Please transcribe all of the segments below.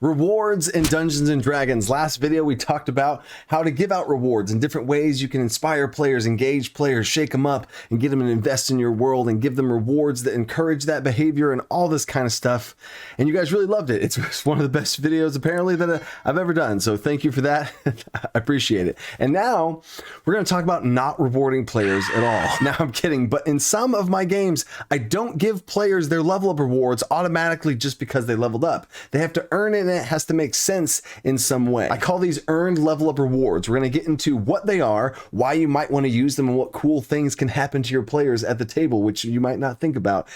Rewards in Dungeons and Dragons. Last video we talked about how to give out rewards and different ways you can inspire players, engage players, shake them up, and get them to invest in your world and give them rewards that encourage that behavior and all this kind of stuff. And you guys really loved it. It's one of the best videos apparently that I've ever done. So thank you for that. I appreciate it. And now we're going to talk about not rewarding players at all. Now I'm kidding, but in some of my games, I don't give players their level up rewards automatically just because they leveled up. They have to earn it. It has to make sense in some way. I call these earned level up rewards. We're going to get into what they are, why you might want to use them, and what cool things can happen to your players at the table, which you might not think about.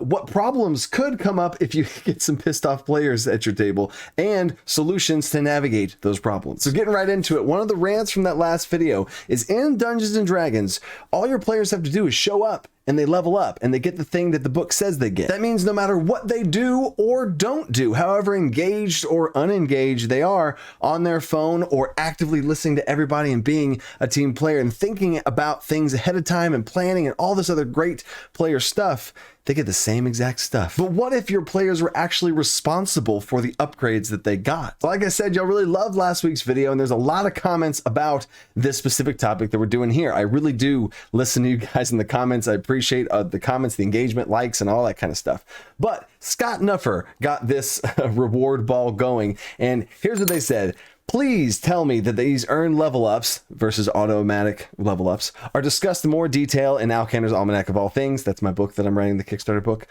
What problems could come up if you get some pissed off players at your table, and solutions to navigate those problems. So getting right into it, one of the rants from that last video is in Dungeons and Dragons, all your players have to do is show up and they level up and they get the thing that the book says they get. That means no matter what they do or don't do, however engaged or unengaged they are on their phone or actively listening to everybody and being a team player and thinking about things ahead of time and planning and all this other great player stuff, they get the same exact stuff. But what if your players were actually responsible for the upgrades that they got? So like I said, y'all really loved last week's video, and there's a lot of comments about this specific topic that we're doing here. I really do listen to you guys in the comments. I appreciate the comments, the engagement, likes, and all that kind of stuff. But Scott Nuffer got this reward ball going, and here's what they said. Please tell me that these earned level ups versus automatic level ups are discussed in more detail in Alcantar's Almanac of All Things. That's my book that I'm writing, the Kickstarter book.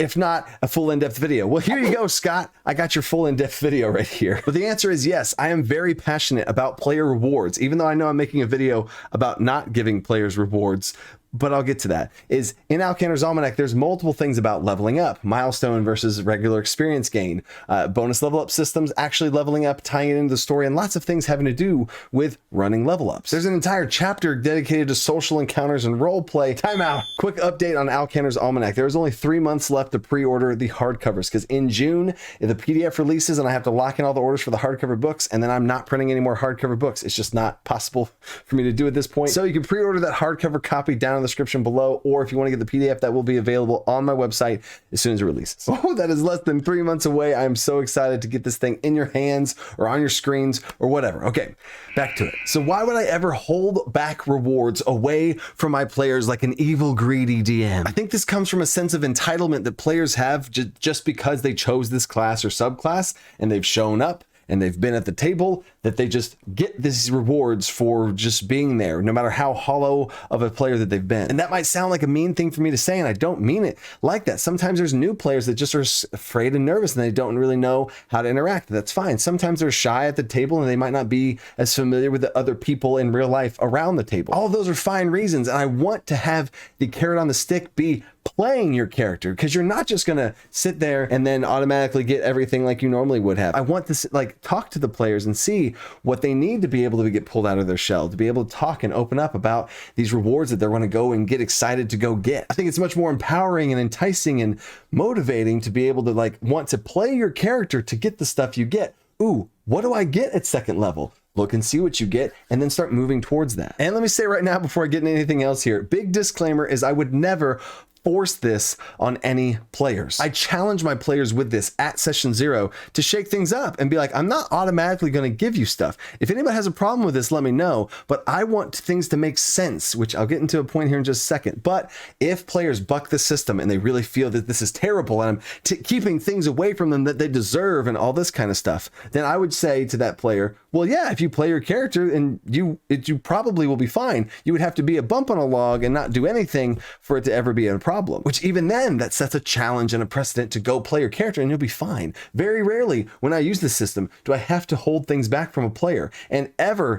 If not, a full in-depth video. Well, here you go, Scott. I got your full in-depth video right here. But the answer is yes, I am very passionate about player rewards, even though I know I'm making a video about not giving players rewards. But I'll get to that. Is in Alcantar's Almanac, there's multiple things about leveling up, milestone versus regular experience gain, bonus level up systems, actually leveling up, tying it into the story, and lots of things having to do with running level ups. There's an entire chapter dedicated to social encounters and role play. Time out. Quick update on Alcantar's Almanac. There was only 3 months left to pre-order the hardcovers because in June, the PDF releases and I have to lock in all the orders for the hardcover books, and then I'm not printing any more hardcover books. It's just not possible for me to do at this point. So you can pre-order that hardcover copy down in the description below, or if you want to get the PDF, that will be available on my website as soon as it releases. Oh, that is less than 3 months away. I'm so excited to get this thing in your hands or on your screens or whatever. Okay, back to it. So why would I ever hold back rewards away from my players like an evil, greedy DM? I think this comes from a sense of entitlement that players have just because they chose this class or subclass and they've shown up and they've been at the table, that they just get these rewards for just being there, no matter how hollow of a player that they've been. And that might sound like a mean thing for me to say, and I don't mean it like that. Sometimes there's new players that just are afraid and nervous and they don't really know how to interact. That's fine. Sometimes they're shy at the table and they might not be as familiar with the other people in real life around the table. All of those are fine reasons, and I want to have the carrot on the stick be playing your character, because you're not just gonna sit there and then automatically get everything like you normally would have. I want to like talk to the players and see what they need to be able to get pulled out of their shell, to be able to talk and open up about these rewards that they're going to go and get excited to go get. I think it's much more empowering and enticing and motivating to be able to like want to play your character to get the stuff you get. Ooh, what do I get at second level? Look and see what you get, and then start moving towards that. And let me say right now, before I get into anything else here, big disclaimer is I would never force this on any players. I challenge my players with this at session 0 to shake things up and be like, I'm not automatically going to give you stuff. If anybody has a problem with this, let me know, but I want things to make sense, which I'll get into a point here in just a second. But if players buck the system and they really feel that this is terrible and I'm keeping things away from them that they deserve and all this kind of stuff, then I would say to that player, well, yeah, if you play your character and you probably will be fine. You would have to be a bump on a log and not do anything for it to ever be a problem, which even then that sets a challenge and a precedent to go play your character and you'll be fine. Very rarely when I use this system do I have to hold things back from a player, and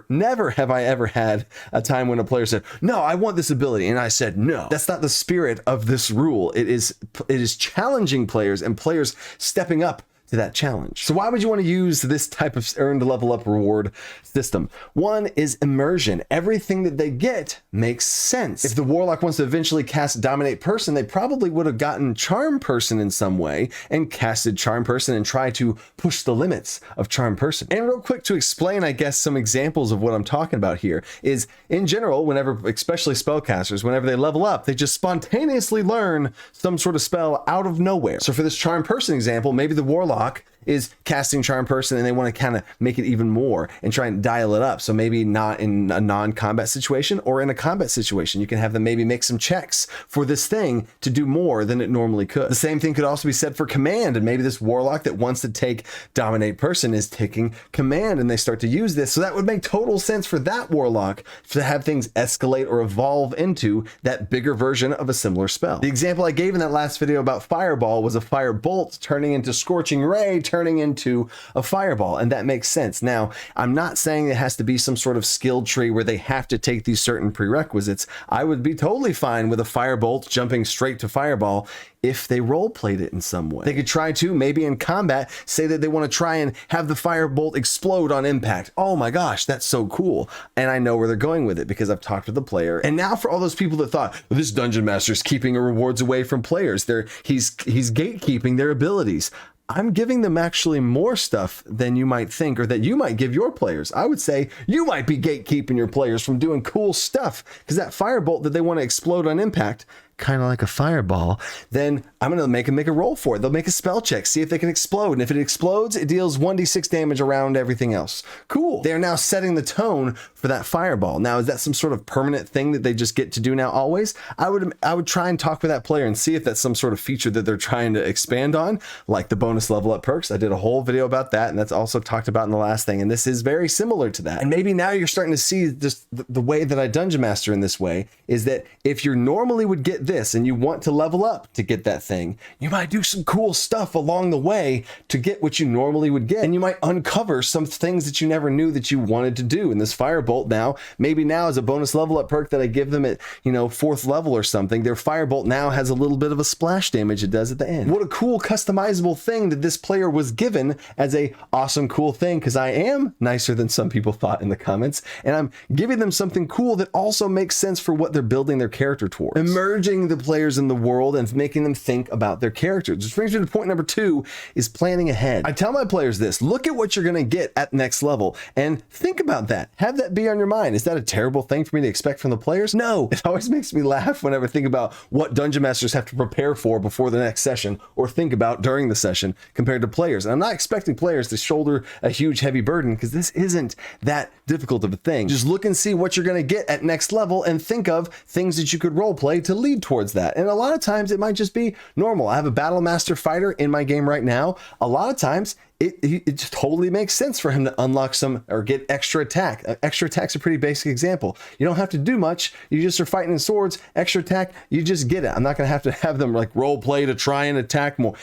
never have I ever had a time when a player said, no, I want this ability, and I said no. That's not the spirit of this rule. It is challenging players and players stepping up to that challenge. So why would you want to use this type of earned level up reward system? One is immersion. Everything that they get makes sense. If the warlock wants to eventually cast dominate person, they probably would have gotten charm person in some way and casted charm person and tried to push the limits of charm person. And real quick to explain, I guess, some examples of what I'm talking about here is in general, whenever, especially spellcasters, whenever they level up, they just spontaneously learn some sort of spell out of nowhere. So for this charm person example, maybe the warlock is casting Charm Person and they want to kind of make it even more and try and dial it up. So maybe not in a non-combat situation or in a combat situation. You can have them maybe make some checks for this thing to do more than it normally could. The same thing could also be said for command, and maybe this warlock that wants to take Dominate Person is taking command and they start to use this. So that would make total sense for that warlock to have things escalate or evolve into that bigger version of a similar spell. The example I gave in that last video about Fireball was a Fire Bolt turning into Scorching Ray, turning into a Fireball, and that makes sense. Now, I'm not saying it has to be some sort of skill tree where they have to take these certain prerequisites. I would be totally fine with a Firebolt jumping straight to Fireball if they role played it in some way. They could try to, maybe in combat, say that they want to try and have the Firebolt explode on impact. Oh my gosh, that's so cool. And I know where they're going with it because I've talked to the player. And now for all those people that thought, well, this Dungeon Master is keeping rewards away from players, he's gatekeeping their abilities. I'm giving them actually more stuff than you might think, or that you might give your players. I would say you might be gatekeeping your players from doing cool stuff, because that Firebolt that they want to explode on impact, kind of like a fireball, then I'm going to make them make a roll for it. They'll make a spell check, see if they can explode. And if it explodes, it deals 1d6 damage around everything else. Cool. They're now setting the tone for that fireball. Now, is that some sort of permanent thing that they just get to do now always? I would try and talk with that player and see if that's some sort of feature that they're trying to expand on, like the bonus level up perks. I did a whole video about that, and that's also talked about in the last thing. And this is very similar to that. And maybe now you're starting to see just the way that I Dungeon Master in this way is that if you normally would get this and you want to level up to get that thing, you might do some cool stuff along the way to get what you normally would get, and you might uncover some things that you never knew that you wanted to do. And this Firebolt now, maybe now as a bonus level up perk that I give them at, 4th level or something, their Firebolt now has a little bit of a splash damage it does at the end. What a cool customizable thing that this player was given as a awesome cool thing, because I am nicer than some people thought in the comments, and I'm giving them something cool that also makes sense for what they're building their character towards. Emerging the players in the world and making them think about their characters. Which brings me to point number 2, is planning ahead. I tell my players this: look at what you're going to get at next level and think about that. Have that be on your mind. Is that a terrible thing for me to expect from the players? No. It always makes me laugh whenever I think about what Dungeon Masters have to prepare for before the next session, or think about during the session, compared to players. And I'm not expecting players to shoulder a huge heavy burden, because this isn't that difficult of a thing. Just look and see what you're going to get at next level and think of things that you could role play to lead towards that. And a lot of times it might just be normal. I have a Battle Master fighter in my game right now. A lot of times it just totally makes sense for him to unlock some or get extra attack. Extra attack's a pretty basic example. You don't have to do much. You just are fighting in swords. Extra attack, you just get it. I'm not going to have them like role play to try and attack more.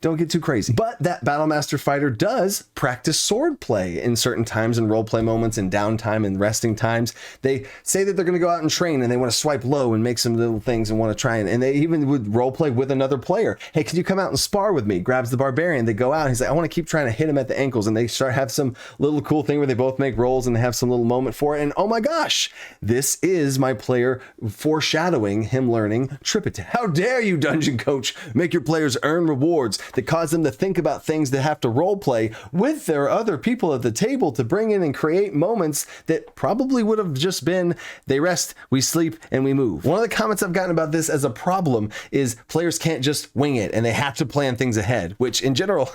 Don't get too crazy. But that Battle Master fighter does practice sword play in certain times and role play moments and downtime and resting times. They say that they're going to go out and train and they want to swipe low and make some little things and want to try and they even would role play with another player. Hey, can you come out and spar with me? Grabs the Barbarian. They go out. He's like, I want to keep trying to hit him at the ankles, and they have some little cool thing where they both make rolls and they have some little moment for it. And oh my gosh, this is my player foreshadowing him learning trip attack. How dare you, dungeon coach, make your players earn rewards that cause them to think about things that have to role play with their other people at the table to bring in and create moments that probably would have just been, they rest, we sleep, and we move. One of the comments I've gotten about this as a problem is players can't just wing it and they have to plan things ahead, which in general,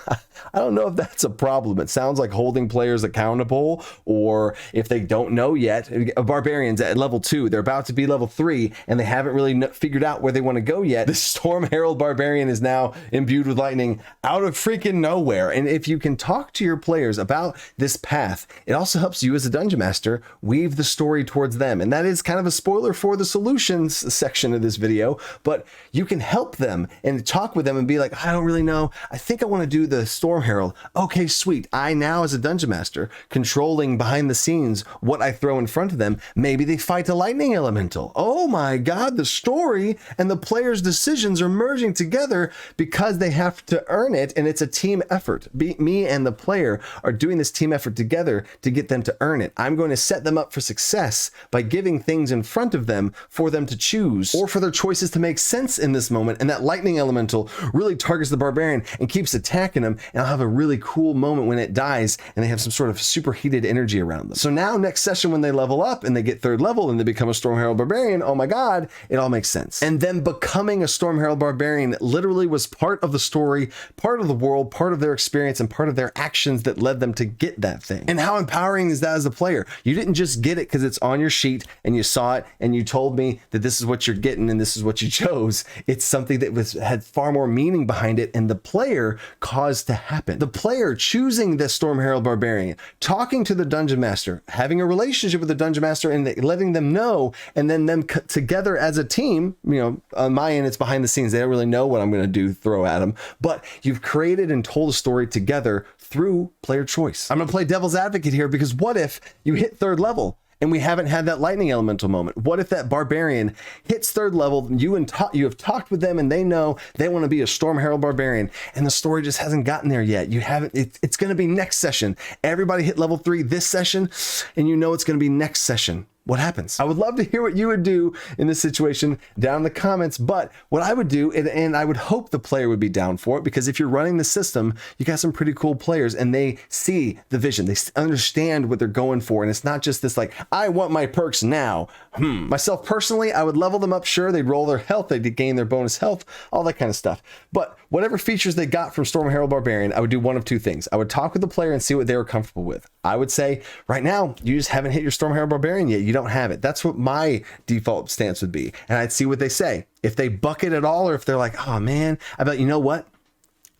I don't know if that's a problem. It sounds like holding players accountable, or if they don't know yet, Barbarians at level 2, they're about to be level 3 and they haven't really figured out where they want to go yet. The Storm Herald Barbarian is now imbued with lightning out of freaking nowhere. And if you can talk to your players about this path, it also helps you as a dungeon master weave the story towards them. And that is kind of a spoiler for the solutions section of this video, but you can help them and talk with them and be like, I don't really know. I think I want to do the Storm Herald. Okay, sweet. I now, as a dungeon master, controlling behind the scenes what I throw in front of them, maybe they fight a lightning elemental. Oh my God, the story and the player's decisions are merging together because they have to earn it, and it's a team effort. Me and the player are doing this team effort together to get them to earn it. I'm going to set them up for success by giving things in front of them for them to choose, or for their choices to make sense in this moment, and that lightning elemental really targets the Barbarian and keeps attacking him, and I'll have a really cool moment when it dies and they have some sort of superheated energy around them. So now next session when they level up and they get 3rd level and they become a Storm Herald Barbarian, oh my God, it all makes sense. And then becoming a Storm Herald Barbarian literally was part of the story, part of the world, part of their experience, and part of their actions that led them to get that thing. And how empowering is that as a player? You didn't just get it because it's on your sheet and you saw it and you told me that this is what you're getting and this is what you chose. It's something that had far more meaning behind it, and the player caused to happen. The player choosing the Storm Herald Barbarian, talking to the Dungeon Master, having a relationship with the Dungeon Master and letting them know, and then them together as a team. You know, on my end, it's behind the scenes. They don't really know what I'm going to do, throw at them, but you've created and told a story together through player choice. I'm going to play devil's advocate here, because what if you hit 3rd level and we haven't had that lightning elemental moment? What if that barbarian hits 3rd level, you have talked with them and they know they want to be a Storm Herald Barbarian, and the story just hasn't gotten there yet? You haven't, it's going to be next session. Everybody hit level 3 this session, and you know it's going to be next session. What happens? I would love to hear what you would do in this situation down in the comments, but what I would do, and I would hope the player would be down for it, because if you're running the system, you got some pretty cool players and they see the vision, they understand what they're going for, and it's not just this like, I want my perks now. Myself personally, I would level them up. Sure, they'd roll their health, they'd gain their bonus health, all that kind of stuff. But whatever features they got from Storm Herald Barbarian, I would do one of 2 things. I would talk with the player and see what they were comfortable with. I would say, right now, you just haven't hit your Storm Herald Barbarian yet. You don't have it. That's what my default stance would be. And I'd see what they say. If they buck it at all, or if they're like, oh man, I bet, you know what?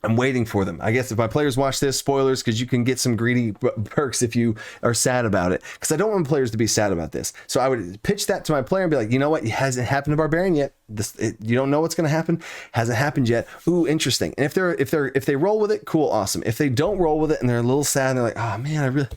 I'm waiting for them. I guess if my players watch this, spoilers, because you can get some greedy perks if you are sad about it, because I don't want players to be sad about this. So I would pitch that to my player and be like, you know what? It hasn't happened to Barbarian yet. You don't know what's going to happen. Hasn't happened yet. Ooh, interesting. And if they roll with it, cool, awesome. If they don't roll with it and they're a little sad and they're like, oh man, I really,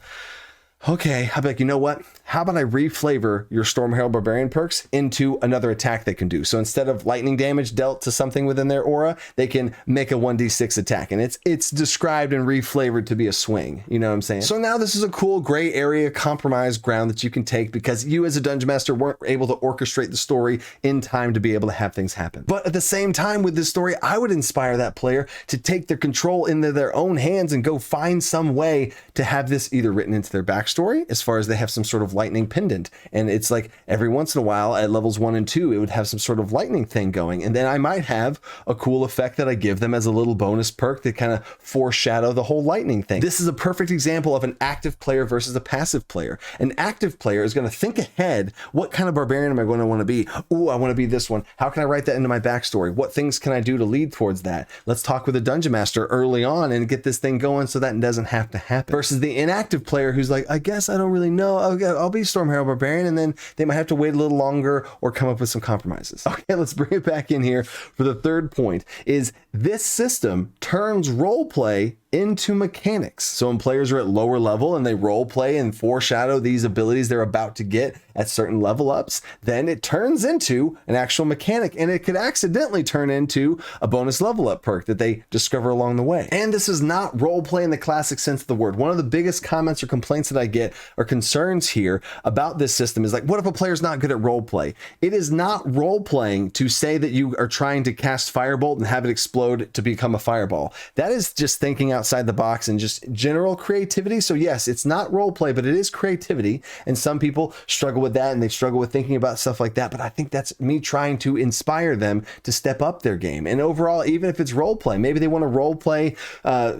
okay, I'll be like, you know what? How about I reflavor your Storm Herald Barbarian perks into another attack they can do? So instead of lightning damage dealt to something within their aura, they can make a 1d6 attack, and it's described and reflavored to be a swing. You know what I'm saying? So now this is a cool gray area compromise ground that you can take, because you as a Dungeon Master weren't able to orchestrate the story in time to be able to have things happen. But at the same time with this story, I would inspire that player to take their control into their own hands and go find some way to have this either written into their backstory, as far as they have some sort of lightning pendant, and it's like every once in a while at levels 1 and 2 it would have some sort of lightning thing going, and then I might have a cool effect that I give them as a little bonus perk to kind of foreshadow the whole lightning thing. This is a perfect example of an active player versus a passive player. An active player is going to think ahead, what kind of barbarian am I going to want to be? Ooh, I want to be this one. How can I write that into my backstory? What things can I do to lead towards that? Let's talk with the Dungeon Master early on and get this thing going so that it doesn't have to happen. Versus the inactive player who's like, I guess I don't really know. I'll be Storm Herald Barbarian, and then they might have to wait a little longer or come up with some compromises. Okay, let's bring it back in here for the 3rd point. Is this system turns roleplay into mechanics. So when players are at lower level and they role play and foreshadow these abilities they're about to get at certain level ups, then it turns into an actual mechanic, and it could accidentally turn into a bonus level up perk that they discover along the way. And this is not role play in the classic sense of the word. One of the biggest comments or complaints that I get or concerns here about this system is like, what if a player's not good at role play? It is not role playing to say that you are trying to cast Firebolt and have it explode to become a fireball. That is just thinking outside the box and just general creativity. So yes, it's not role play, but it is creativity, and some people struggle with that and they struggle with thinking about stuff like that. But I think that's me trying to inspire them to step up their game. And overall, even if it's role play, maybe they want to role play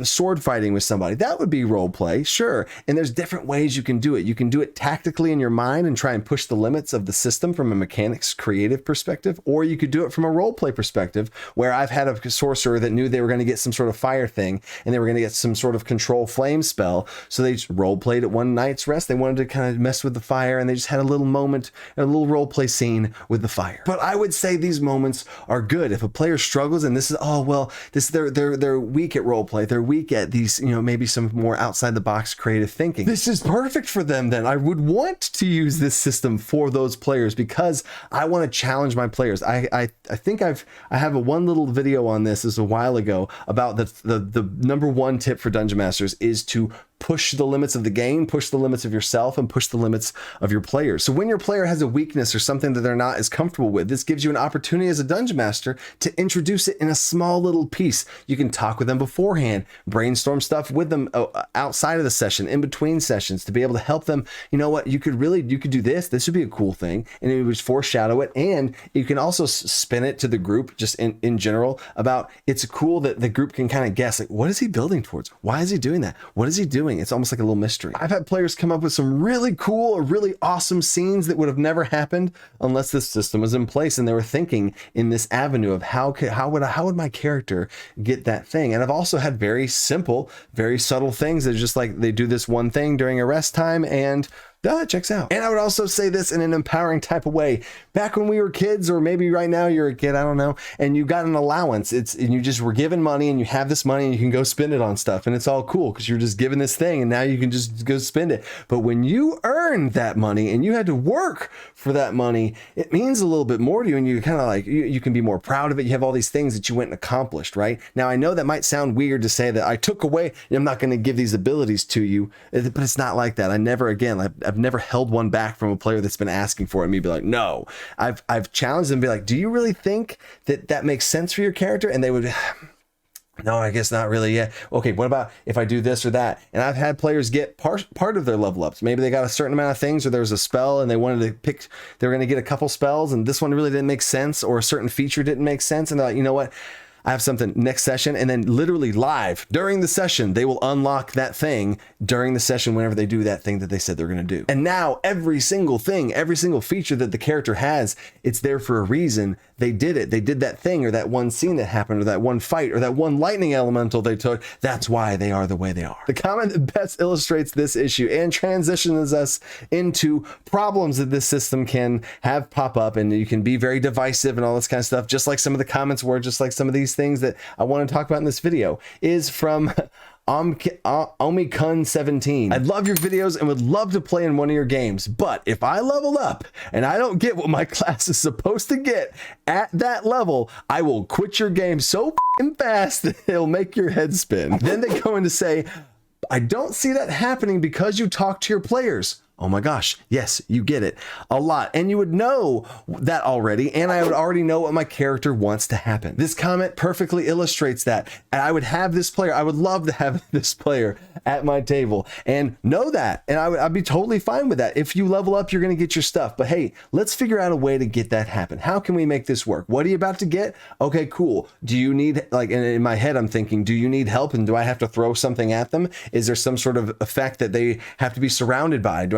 sword fighting with somebody, that would be role play, sure. And there's different ways you can do it. You can do it tactically in your mind and try and push the limits of the system from a mechanics creative perspective, or you could do it from a role play perspective, where I've had a sorcerer that knew they were going to get some sort of fire thing and they were going to get some sort of control flame spell, so they just role played at one night's rest. They wanted to kind of mess with the fire, and they just had a little moment, a little role play scene with the fire. But I would say these moments are good. If a player struggles and this is, oh well, this they're weak at role play, they're weak at these, maybe some more outside the box creative thinking, this is perfect for them. Then I would want to use this system for those players, because I want to challenge my players. I think I have one little video on this a while ago about the number one tip for Dungeon Masters is to push the limits of the game, push the limits of yourself, and push the limits of your players. So when your player has a weakness or something that they're not as comfortable with, this gives you an opportunity as a dungeon master to introduce it in a small little piece. You can talk with them beforehand, brainstorm stuff with them outside of the session, in between sessions, to be able to help them. You know what, you could do this would be a cool thing, and it would foreshadow it. And you can also spin it to the group just in general about, it's cool that the group can kind of guess, like, what is he building towards? Why is he doing that? What is he doing? It's almost like a little mystery. I've had players come up with some really cool or really awesome scenes that would have never happened unless this system was in place, and they were thinking in this avenue of how would my character get that thing. And I've also had very simple, very subtle things that are just like, they do this one thing during a rest time, and that checks out. And I would also say this in an empowering type of way. Back when we were kids, or maybe right now you're a kid, I don't know, and you got an allowance, and you just were given money, and you have this money and you can go spend it on stuff, and it's all cool because you're just given this thing and now you can just go spend it. But when you earned that money and you had to work for that money, it means a little bit more to you, and you kind of like, you can be more proud of it. You have all these things that you went and accomplished, right? Now, I know that might sound weird to say that I took away, I'm not going to give these abilities to you, but it's not like that. I've never held one back from a player that's been asking for it, and me be like, no. I've challenged them and be like, do you really think that makes sense for your character? And they would, no, I guess not really yet. Okay, what about if I do this or that? And I've had players get part of their level ups. Maybe they got a certain amount of things, or there was a spell and they wanted to pick, they were going to get a couple spells, and this one really didn't make sense, or a certain feature didn't make sense. And they're like, you know what? I have something next session, and then literally live during the session, they will unlock that thing during the session whenever they do that thing that they said they're going to do. And now every single thing, every single feature that the character has, it's there for a reason. They did it. They did that thing, or that one scene that happened, or that one fight, or that one lightning elemental they took. That's why they are the way they are. The comment that best illustrates this issue and transitions us into problems that this system can have pop up, and you can be very divisive and all this kind of stuff, just like some of the comments were, just like some of these things that I want to talk about in this video, is from Omikun17. I love your videos and would love to play in one of your games, but if I level up and I don't get what my class is supposed to get at that level, I will quit your game so fast that it'll make your head spin. Then they go in to say, I don't see that happening because you talk to your players. Oh my gosh, yes, you get it a lot. And you would know that already, and I would already know what my character wants to happen. This comment perfectly illustrates that. And I would have this player, I would love to have this player at my table and know that. And I'd be totally fine with that. If you level up, you're gonna get your stuff. But hey, let's figure out a way to get that happen. How can we make this work? What are you about to get? Okay, cool. Do you need, like, in my head, I'm thinking, do you need help? And do I have to throw something at them? Is there some sort of effect that they have to be surrounded by?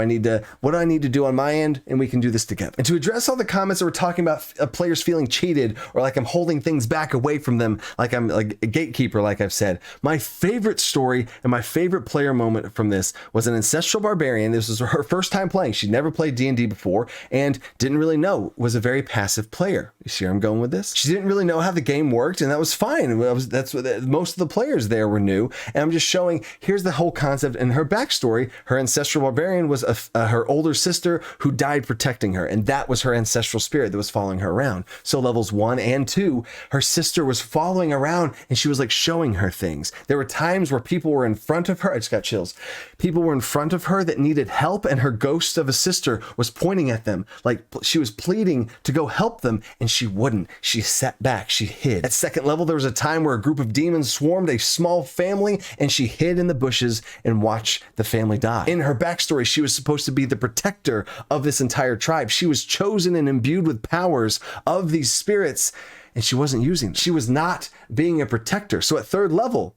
What do I need to do on my end? And we can do this together. And to address all the comments that were talking about players feeling cheated, or like I'm holding things back away from them, like I'm like a gatekeeper, like I've said, my favorite story and my favorite player moment from this was an Ancestral Barbarian. This was her first time playing. She'd never played D&D before and didn't really know, was a very passive player. You see where I'm going with this? She didn't really know how the game worked, and that was fine. That's what most of the players there were new. And I'm just showing, here's the whole concept and her backstory. Her Ancestral Barbarian was her older sister who died protecting her, and that was her ancestral spirit that was following her around. So levels 1 and 2, her sister was following around, and she was like showing her things. There were times where people were in front of her. I just got chills. People were in front of her that needed help, and her ghost of a sister was pointing at them, like she was pleading to go help them, and she wouldn't. She sat back, she hid. At second level, there was a time where a group of demons swarmed a small family, and she hid in the bushes and watched the family die. In her backstory, she was supposed to be the protector of this entire tribe. She was chosen and imbued with powers of these spirits, and she wasn't using them. She was not being a protector. So at third level,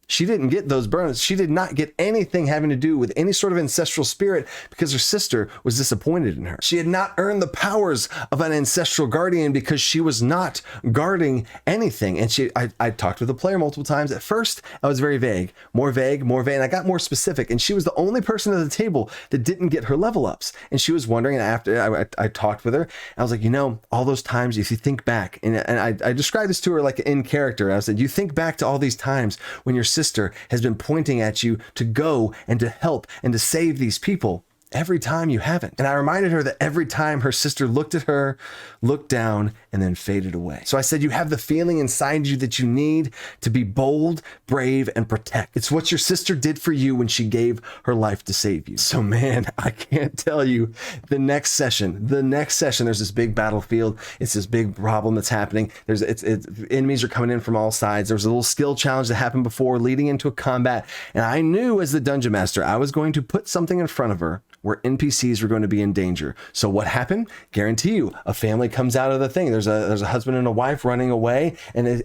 she didn't get those burns. She did not get anything having to do with any sort of ancestral spirit because her sister was disappointed in her. She had not earned the powers of an ancestral guardian because she was not guarding anything. And I talked with the player multiple times. At first, I was very vague, and I got more specific. And she was the only person at the table that didn't get her level ups. And she was wondering, and after I talked with her, I was like, you know, all those times, if you think back, and I described this to her like in character. I said, you think back to all these times when your sister has been pointing at you to go and to help and to save these people, every time you haven't. And I reminded her that every time her sister looked at her, looked down, and then faded away. So I said, you have the feeling inside you that you need to be bold, brave, and protect. It's what your sister did for you when she gave her life to save you. So man, I can't tell you, the next session, there's this big battlefield. It's this big problem that's happening. Enemies are coming in from all sides. There was a little skill challenge that happened before leading into a combat. And I knew as the dungeon master, I was going to put something in front of her where NPCs were going to be in danger. So what happened? Guarantee you, a family comes out of the thing. There's a husband and a wife running away, and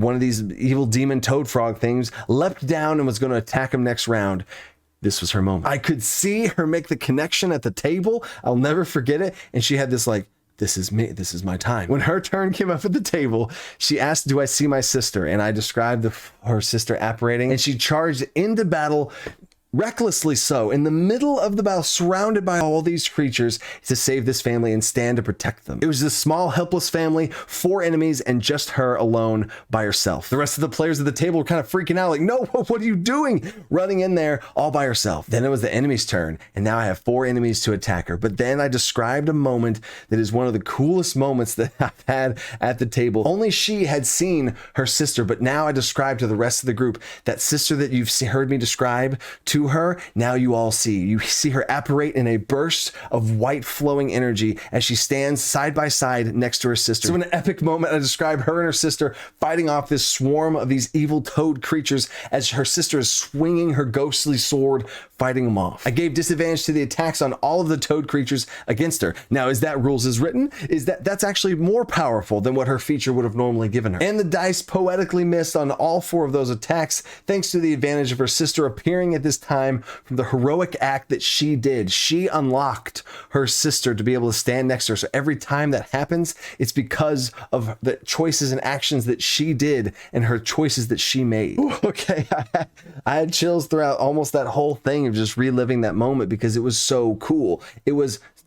one of these evil demon toad frog things leapt down and was going to attack him next round. This was her moment. I could see her make the connection at the table. I'll never forget it. And she had this like, this is me. This is my time. When her turn came up at the table, she asked, do I see my sister? And I described her sister apparating, and she charged into battle, recklessly so, in the middle of the battle, surrounded by all these creatures, to save this family and stand to protect them. It was this small, helpless family, 4 enemies, and just her alone by herself. The rest of the players at the table were kind of freaking out, like, no, what are you doing? Running in there all by herself. Then it was the enemy's turn, and now I have 4 enemies to attack her. But then I described a moment that is one of the coolest moments that I've had at the table. Only she had seen her sister, but now I described to the rest of the group, that sister that you've heard me describe to her, now you all see. You see her apparate in a burst of white flowing energy as she stands side by side next to her sister. So in an epic moment, I describe her and her sister fighting off this swarm of these evil toad creatures as her sister is swinging her ghostly sword, fighting them off. I gave disadvantage to the attacks on all of the toad creatures against her. Now, is that rules as written? That's actually more powerful than what her feature would have normally given her. And the dice poetically missed on all 4 of those attacks, thanks to the advantage of her sister appearing at this time from the heroic act that she did. She unlocked her sister to be able to stand next to her. So every time that happens, it's because of the choices and actions that she did and her choices that she made. Ooh, okay, I had chills throughout almost that whole thing of just reliving that moment because it was so cool.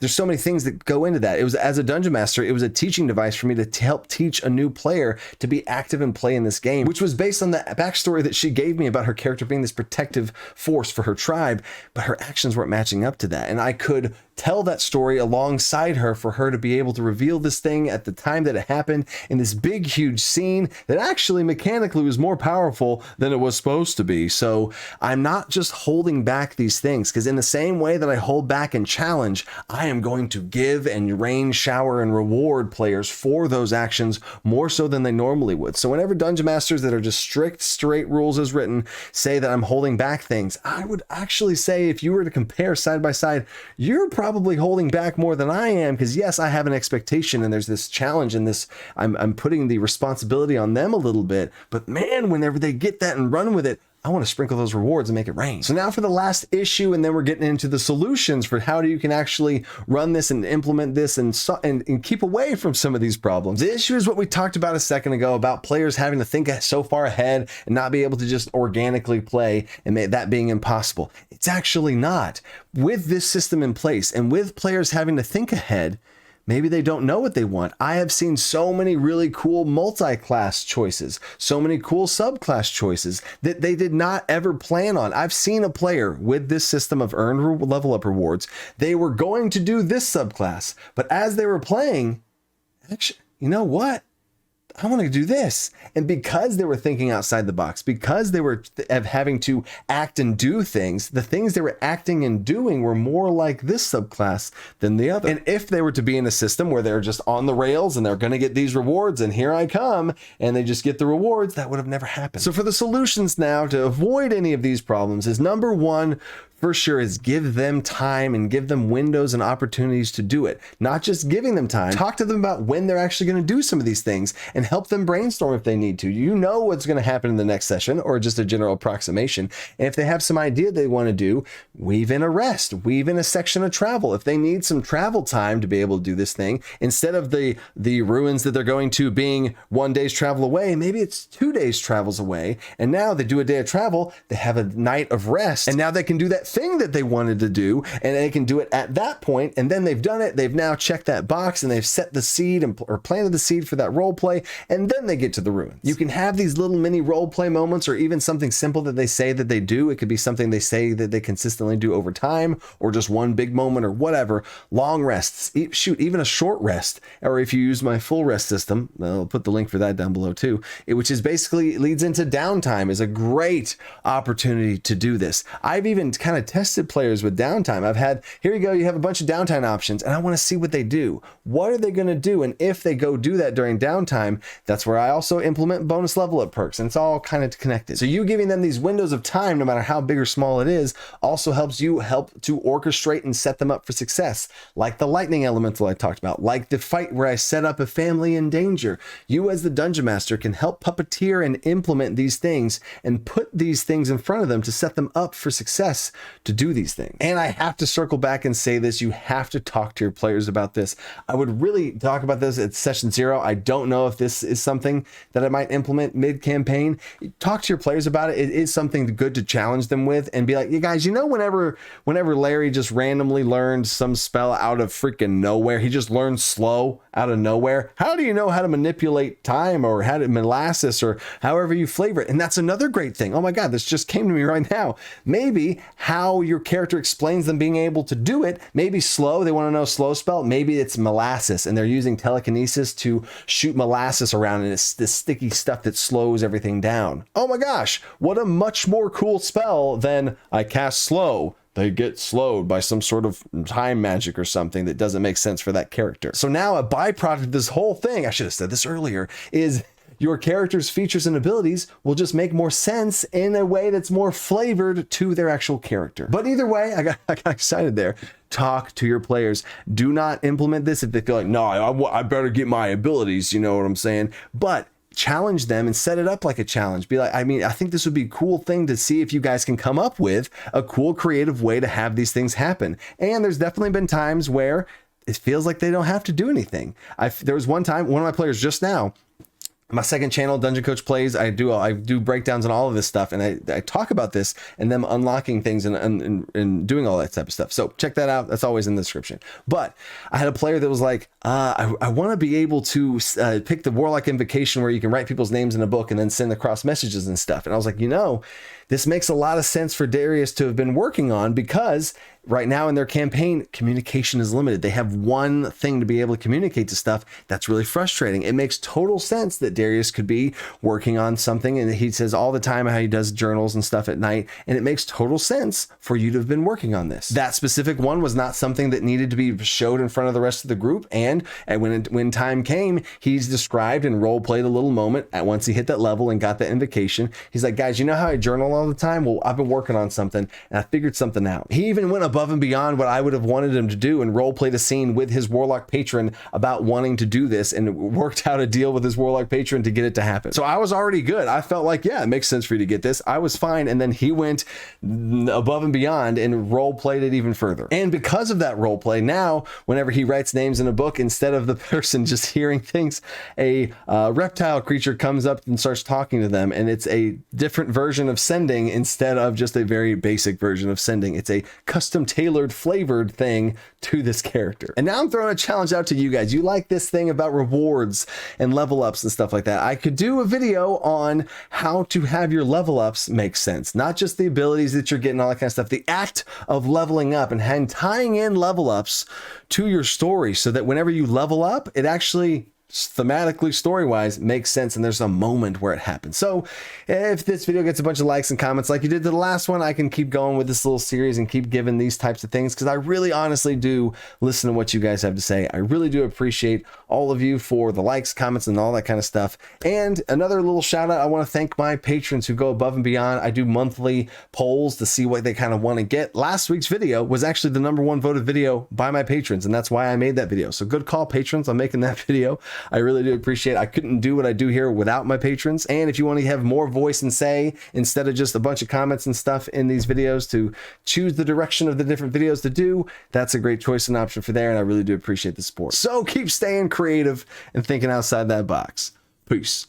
There's so many things that go into that. It was, as a dungeon master, it was a teaching device for me to help teach a new player to be active and play in this game, which was based on the backstory that she gave me about her character being this protective force for her tribe, but her actions weren't matching up to that. And I could tell that story alongside her for her to be able to reveal this thing at the time that it happened in this big, huge scene that actually mechanically was more powerful than it was supposed to be. So I'm not just holding back these things, because in the same way that I hold back and challenge, I am going to give and rain, shower, and reward players for those actions more so than they normally would. So whenever dungeon masters that are just strict, straight rules as written say that I'm holding back things, I would actually say, if you were to compare side by side, you're probably holding back more than I am, because yes, I have an expectation and there's this challenge and this, I'm putting the responsibility on them a little bit, but man, whenever they get that and run with it, I want to sprinkle those rewards and make it rain. So now for the last issue, and then we're getting into the solutions for how you can actually run this and implement this and keep away from some of these problems. The issue is what we talked about a second ago about players having to think so far ahead and not be able to just organically play, and that being impossible. It's actually not. With this system in place and with players having to think ahead, maybe they don't know what they want. I have seen so many really cool multi-class choices, so many cool subclass choices that they did not ever plan on. I've seen a player with this system of earned level up rewards. They were going to do this subclass, but as they were playing, actually, you know what? I want to do this. And because they were thinking outside the box, because they were having to act and do things, the things they were acting and doing were more like this subclass than the other. And if they were to be in a system where they're just on the rails and they're going to get these rewards and here I come, and they just get the rewards, that would have never happened. So for the solutions now to avoid any of these problems is, number one, for sure, is give them time and give them windows and opportunities to do it. Not just giving them time. Talk to them about when they're actually going to do some of these things and help them brainstorm if they need to. You know what's going to happen in the next session, or just a general approximation. And if they have some idea they want to do, weave in a rest, weave in a section of travel. If they need some travel time to be able to do this thing, instead of the ruins that they're going to being 1 day's travel away, maybe it's 2 days travels away. And now they do a day of travel, they have a night of rest, and now they can do that thing that they wanted to do, and they can do it at that point. And then they've done it, they've now checked that box, and they've set the seed or planted the seed for that role play, and then they get to the ruins. You can have these little mini role play moments, or even something simple that they say that they do. It could be something they say that they consistently do over time, or just one big moment or whatever. Long rests, shoot, even a short rest, or if you use my full rest system, I'll put the link for that down below too, which is basically leads into downtime, is a great opportunity to do this. I've even kind of tested players with downtime. I've had, here you go, you have a bunch of downtime options, and I want to see what they do. What are they going to do? And if they go do that during downtime, that's where I also implement bonus level up perks, and it's all kind of connected. So you giving them these windows of time, no matter how big or small it is, also helps you to orchestrate and set them up for success. Like the lightning elemental I talked about, like the fight where I set up a family in danger. You as the dungeon master can help puppeteer and implement these things and put these things in front of them to set them up for success to do these things. And I have to circle back and say this, you have to talk to your players about this. I would really talk about this at session 0. I don't know if this is something that I might implement mid-campaign. Talk to your players about it. It is something good to challenge them with and be like, you guys, you know, whenever Larry just randomly learned some spell out of freaking nowhere, he just learned slow out of nowhere. How do you know how to manipulate time, or how to molasses, or however you flavor it? And that's another great thing. Oh my God, this just came to me right now. Maybe how your character explains them being able to do it. Maybe slow, they want to know slow spell. Maybe it's molasses and they're using telekinesis to shoot molasses around, and it's this sticky stuff that slows everything down. Oh my gosh, what a much more cool spell than I cast slow. They get slowed by some sort of time magic or something that doesn't make sense for that character. So now a byproduct of this whole thing, I should have said this earlier, is your character's features and abilities will just make more sense in a way that's more flavored to their actual character. But either way, I got excited there. Talk to your players. Do not implement this if they feel like, no, I better get my abilities, you know what I'm saying? But challenge them and set it up like a challenge. Be like, I mean, I think this would be a cool thing to see if you guys can come up with a cool creative way to have these things happen. And there's definitely been times where it feels like they don't have to do anything. There was one time, one of my players just now, my second channel, Dungeon Coach Plays, I do breakdowns on all of this stuff, and I talk about this and them unlocking things and doing all that type of stuff. So check that out. That's always in the description. But I had a player that was like, I want to be able to pick the Warlock Invocation where you can write people's names in a book and then send across messages and stuff. And I was like, you know, this makes a lot of sense for Darius to have been working on, because right now in their campaign, communication is limited. They have one thing to be able to communicate to stuff. That's really frustrating. It makes total sense that Darius could be working on something, and he says all the time how he does journals and stuff at night, and it makes total sense for you to have been working on this. That specific one was not something that needed to be showed in front of the rest of the group, and when time came, he's described and role played a little moment at once he hit that level and got that invocation. He's like, guys, you know how I journal all the time? Well, I've been working on something and I figured something out. He even went above and beyond what I would have wanted him to do and role played a scene with his Warlock patron about wanting to do this, and worked out a deal with his Warlock patron to get it to happen. So I was already good. I felt like, yeah, it makes sense for you to get this. I was fine. And then he went above and beyond and role played it even further. And because of that role play, now whenever he writes names in a book, instead of the person just hearing things, a reptile creature comes up and starts talking to them, and it's a different version of sending instead of just a very basic version of sending. It's a custom tailored flavored thing to this character. And now I'm throwing a challenge out to you guys. You like this thing about rewards and level ups and stuff like that. I could do a video on how to have your level ups make sense, not just the abilities that you're getting, all that kind of stuff, the act of leveling up and tying in level ups to your story so that whenever you level up, it actually thematically, story-wise, makes sense, and there's a moment where it happens. So if this video gets a bunch of likes and comments like you did to the last one, I can keep going with this little series and keep giving these types of things, because I really honestly do listen to what you guys have to say. I really do appreciate all of you for the likes, comments, and all that kind of stuff. And another little shout out, I want to thank my patrons who go above and beyond. I do monthly polls to see what they kind of want to get. Last week's video was actually the #1 voted video by my patrons, and that's why I made that video. So good call, patrons, on making that video. I really do appreciate it. I couldn't do what I do here without my patrons. And if you want to have more voice and say, instead of just a bunch of comments and stuff in these videos, to choose the direction of the different videos to do, that's a great choice and option for there. And I really do appreciate the support. So keep staying creative and thinking outside that box. Peace.